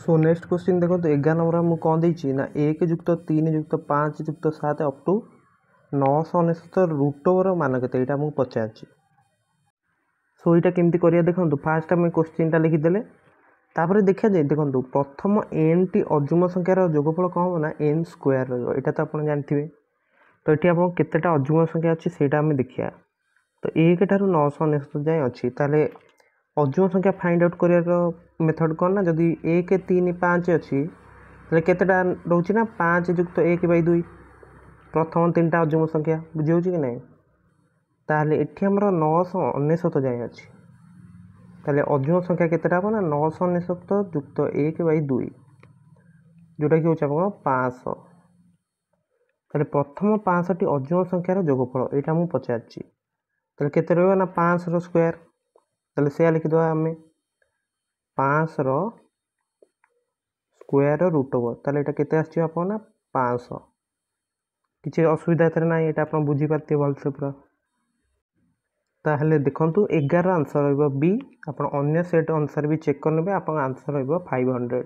So next question देखो तो 11 number मुझे कौन देती ना 1 + 3 + 5 + 7 अप टू 999 रूट ओवर मान के यहाँ मुझे पचार। सो यहाँ केमती करिया देखो फास्ट आम क्वेश्चन लिखिदे तापर देखा जाए देखो प्रथम एन टी अजुम संख्यार जोगफल कौन हम ना एन स्क्वायर रहा तो आप जानते तो ये आप केतेटा अजुम संख्या अच्छी से देखा तो 1 ठारू 999 जाए अच्छी ताले अजुम संख्या फाइंड आउट कर मेथड कौन ना जदि 1 3 5 अच्छी तो केतेटा रोचे ना 5 + 1/2 प्रथम 3टा अजुम संख्या बुझे कि ना ताहले एठी हमर 999 जाए अच्छी ताहले अजुम संख्या केतेटा हम ना 999 + 1/2 जोटा कि होचा 500 ताहले प्रथम 500टी अजुम संख्यार जोगफल यहाँ मुझे पचार ताहले केते रहइबो ना 500 रो स्क्वायर ताहले से लिखिदवा आम 500 रो स्क्वायर रूट ओवर ताहले एटा केते आछि आपन ना 500 किसी असुविधा एथरे ना ये आप बुझी पारते भलसे पूरा ताहले देखंतु 11 आंसर रहिबो बी आपण अन्य सेट अनुसार भी चेक करनेबे आपण आंसर रहिबो 500।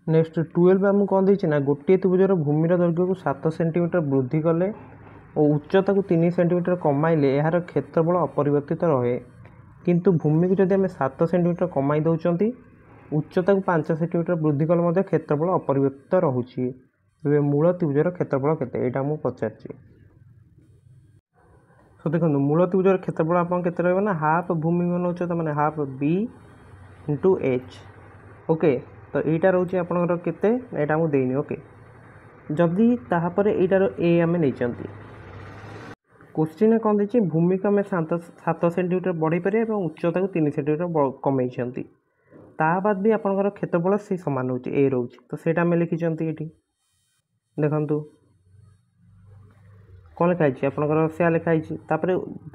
नेक्स्ट 12 आम कौन देछि ना गोटे त्रिभुजर भूमिर दैर्घ्य को 7 सेंटीमीटर वृद्धि कले और उच्चता को 3 सेंटीमीटर कमाइले यार क्षेत्रफल अपरिवर्तित रहे किंतु भूमि को जब आम 7 सेंटीमीटर कमाई दौरान उच्चता को 5 सेंटीमीटर वृद्धि कले क्षेत्रफल अपरिवर्तित रोचे मूल त्रिभुजर क्षेत्रफल केते यहाँ मुझे पचार। सो देखो मूल त्रिभुजर क्षेत्रफल आप ना हाफ भूमि उच्चता मैंने half B into H okay तो यहाँ रोचे आपंकर केते यहाँ मुझे देनी ओके जदि तापर यार ए आम नहीं क्वेश्चन कौन देखिए भूमि को आम 7 सेंटीमीटर बढ़ई पारे और उच्चता को 3 सेंटीमीटर कमे बाद भी आपंकर क्षेत्रफल से सामान रोचे ए रोचे तो सेटा आम लिखिंट ये देखु कौन लिखाई आपंकर से लिखाई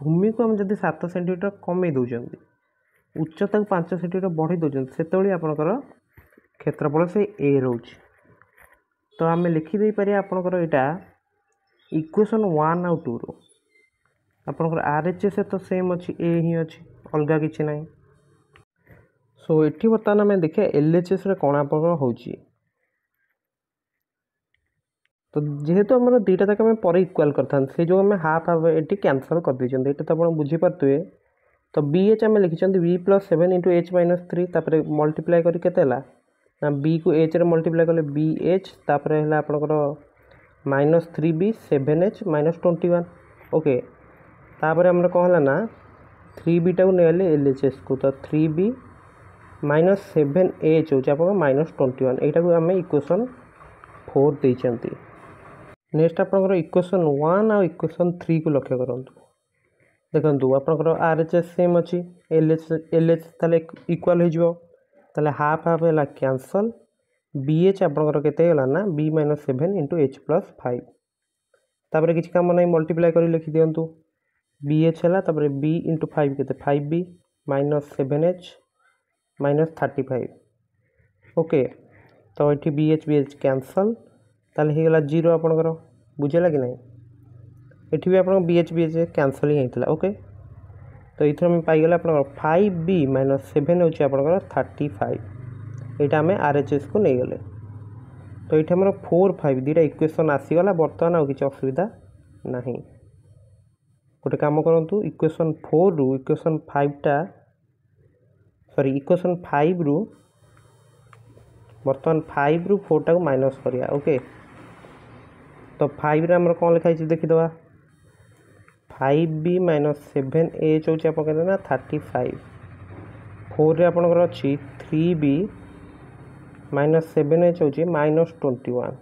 भूमि को आम जब 7 सेंटीमीटर कमे दौरान उच्चता को 5 सेंटीमीटर बढ़ई दौरान से आपंकर क्षेत्रफल से ए रोचे तो आम लिखिदे पारे आपंकर यहाँ इक्वेशन 1 और 2 रो आपंकर RHS तो सेम अच्छी ए ही अच्छी अलग किसी ना सो ये बर्तमान आम देखिए LHS कौन आप तो जेहेतु आम दुईटा तक आम पर इक्वाल करता से जो आम हाफ हाफ ये कैनसल कर देते ये तो आप बुझीपारे तो BH आम लिखिं B + 7 × H - 3 तापर मल्टीप्लाई करके ना B को H रे मल्टीप्लाई कले BH तापर है आपंकर -3B 7H - 21 ओके तापर आम कौन है ना 3B टाक नहीं LHS को तो 3B - 7H हो -21 यहाँ को आम इक्वेशन 4 देते। नेक्स्ट आपंकर इक्वेशन 1 और इक्वेशन 3 को लक्ष्य करूँ देखो आपंकर RHS सेम अच्छी LH ताले इक्वाल हो हाफ हाफ है कैंसल BH आपंकर केतेगला ना B - 7 × H + 5 तापर किसी काम ना मल्टीप्लाई कर लिखि दिंतु BH है B × 5 के 5B - 7H - 35 ओके तो ये BH कैंसल ताले होगा 0 आपंकर बुझेगा कि ना ये भी आप BH कैंसल ही होता ओके तो ये आम पाइगले आप 5B - 7 हूँ आपंकर 35 यहाँ आम RHS को नहीं गले तो ये आम 4 5 दुटा इक्वेशन आसीगला बर्तमान आ कि असुविधा ना गोटे कम करूँ इक्वेशन 4 रु इक्वेशन 5टा सॉरी इक्वेशन 5 रु बर्तमान 5 रु 4 टाक माइनस करिया ओके तो 5 रे हमर कौन लिखाई देखीदवा 5B - 7H हूँ आप ना 35 4 रे आपंकर अच्छी 3B - 7H हूँ -21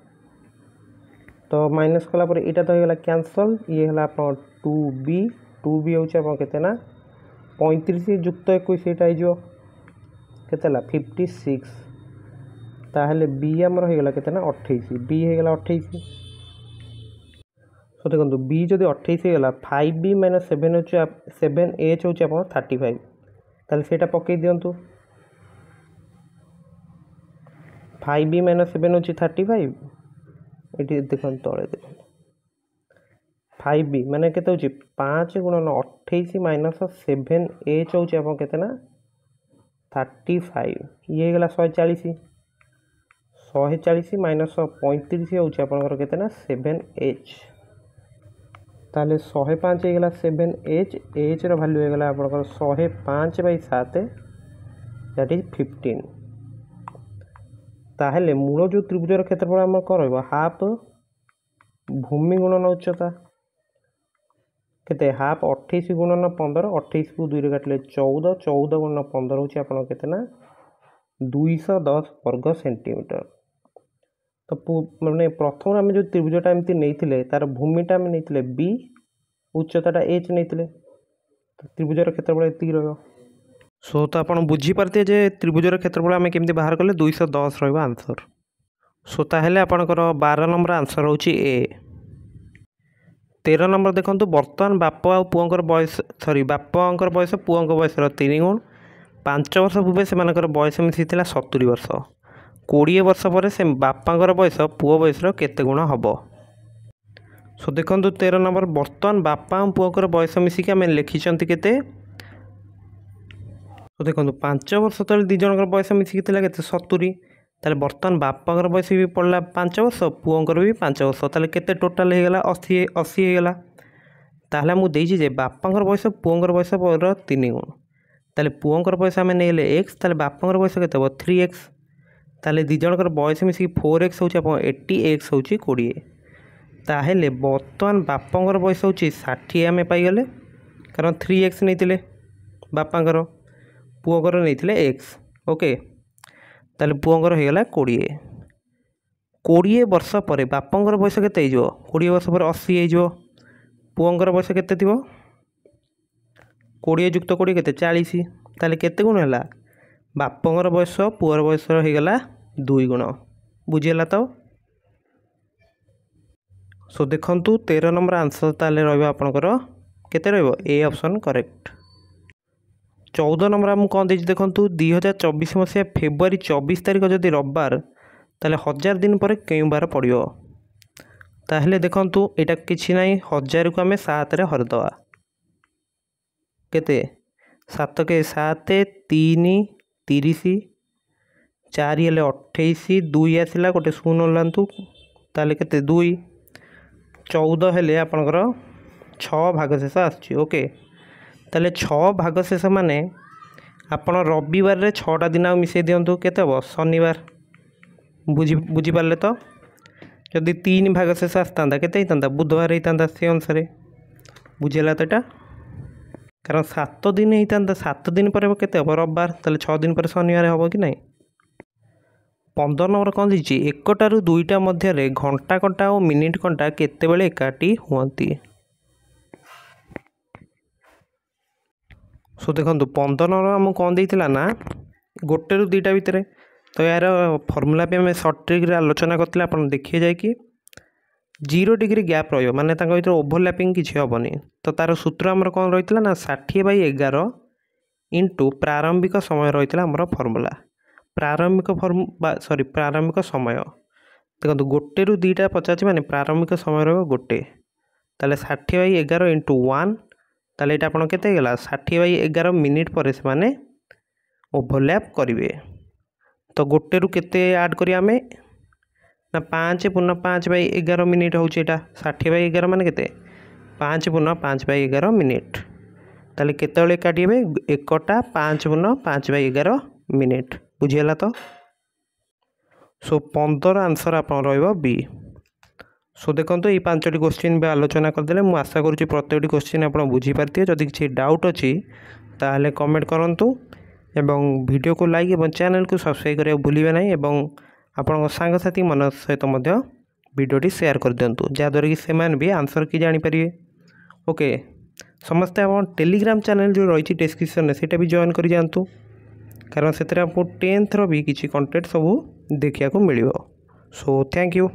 तो माइनस कलापर यहाँ तो होगा कैंसल ये है आप 2B हूँ आप के 35 जुक्त 21 यहाँ के 56 ताहले B आमर होगा के 28 B होगा 28 तो देखो B जब 28 होगा 5B - 7H हूँ आप 35 ताहले सेटा पकई दिंतु 5B - 7 हूँ 35 ये देखो तले देखो 5B माने के 5 × 28 - 7H हूँ आप के 35 ये गला 140 माइनस 35 होउछि आपनकर केते ना 7h ताले 105 गला 7h h रो वैल्यू गला आपनकर 105/7 दैट इज 15 ताहेले मूल जो त्रिभुजर क्षेत्रफल हम करबो हाफ भूमि गुणन उच्चता केते हाफ 28 गुणन 15 28 को 2 रे काटले 14 14 गुणन 15 होछि आपन केते ना 210 वर्ग सेंटीमीटर। तो माने प्रथम हम जो त्रिभुजटा एमती नैथिले तार भूमिटा हम नैथिले b उच्चताटा h नैथिले तो त्रिभुजर क्षेत्रफल एति रहयो। सो तो आपन बुझी पारते जे त्रिभुजर क्षेत्रफल हम केमती बाहर करले 210 रहबो आंसर। सो ताहेले आपनकर 12 नंबर आंसर होछि ए। 13 नंबर देखो बर्तमान बाप आ पुअंकर बयस बापांकर बयस पुअंकर बयस 3 गुण 5 वर्ष पूर्व से बयस मिसी 70 वर्ष 20 वर्ष पर से बापांकर बयस पुओ बयस केते गुण हम। सो देखो 13 नंबर बर्तमान बापा पुअंकर बयस मिसिक आम लिखिं केते। तो देखो 5 वर्ष तले दी जन बयस मिसिक के 70 ताले बर्तमान बापांकर बयस भी पड़ला 5 वर्ष पुअंकर भी 5 वर्ष ताले केते टोटाल हो गला 80 हो गला। ताले हमु देइछि जे बापांकर बयस पुअंकर बयस पर 3 गुण ताले पुअंकर बयस आमे नेले x ताले बापांकर बयस केते हो 3x ताले दी जनकर बयस मिसिक 4x होछि अपन 80x होछि 20 ताहेले बर्तमान बापांकर बयस होछि 60 आमे पाई गले कारण 3x नैतिले बापांकर पुअंकर नैतिले x ओके ताले पुअंकर हो गला 20 वर्ष पर बापांकर बयस केते हो 20 वर्ष पर 80 हो पुअंकर बयस केते थिबो 20 युक्त 20 केते 40 ताले केते गुण हैला बापांकर बयस पुअर बयस हो गला 2 गुण बुझिला तो। सो देखंतु 13 नंबर आंसर ताले रहबो आपनकर केते रहबो ए ऑप्शन करेक्ट। 14 नंबर हम कौन देछि देखंतु 2024 मसिया फेब्रुआरी 24 तारिख जदि रविवार ताले 1000 दिन पर केउ बार पड़ियो ताहले देखंतु एटा किछि नाही 1000 को हमें 7 रे हरदवा केते 7 के 7 3 30 4 हेले 28 2 आसिला गोटे 0 लांतु ताले केते 2 14 हेले आपनकर 6 भाग शेष आछि ओके ताले 6 भाग शेष माने आपण रविवार रे 6टा दिन आ मिसे दियंतु केते हो शनिवार बुझी पारले तो जदि 3 भाग शेष आसता केते हितांता बुधवार हितांता से अनुसार बुझेला तो एटा कारण 7 दिन हितांता 7 दिन पर केते हो रविवार ताले 6 दिन पर शनिवार हो कि नहीं। 15 नंबर कौन दीजिए 1टारू 2टा मध्य घंटा कंटा और मिनिट कंटा केते बेले एकाठी हुअंती। सो देखो 15 नंबर आम कौन देइतिला ना 1रू 2टा भितर तो यार फर्मूला पे आम सर्ट ट्रिक आलोचना करते आपन देखिए जाए कि 0 डिग्री गैप रहियो माने तांको भीतर ओवरलैपिंग किछि हेबनी तो तार सूत्र आमर कौन रहितला ना 60/11 इंटू प्रारंभिक समय रहितला आमर फर्मूला प्रारंभिक समय देखो 1रू 2टा पचास माने प्रारंभिक समय रहियो 1 ताले 60/11 इंटू 1 ताले एटा आपन केते गेला 60/11 मिनिट पर से माने ओवरलैप करिवे तो 1रू केते ऐड करिया हमें ना 5 पुनः 5/11 मिनिट होउची एटा 60/11 माने केते 5 पुनः 5/11 मिनिट ताले केते बेले काटिबे 1टा 5 पुनः 5/11 मिनिट बुझियला तो। सो 15 आंसर आपन रहइबो बी। सो देखो ये 5टी क्वेश्चन भी आलोचना करदे मु आशा करुँची प्रत्येकटी क्वेश्चन आप बुझी पार्थे जदि किसी डाउट अच्छी ताहले कमेंट करंतु एवं वीडियो को लाइक और चैनल को सब्सक्राइब करिया भूलिबे नहीं एवं आपन सांगसाथी मन सहित मध्य वीडियोटी शेयर कर दिंतु जहाँद्वारा कि सेमान भी आंसर की जानी पारिबे ओके। समस्ते आप टेलीग्राम चैनल जो रही डिस्क्रिप्शन में सेटा भी जॉइन कर जातु कारण से आपको 10th भी किसी कंटेंट सब देखा मिल। So thank you.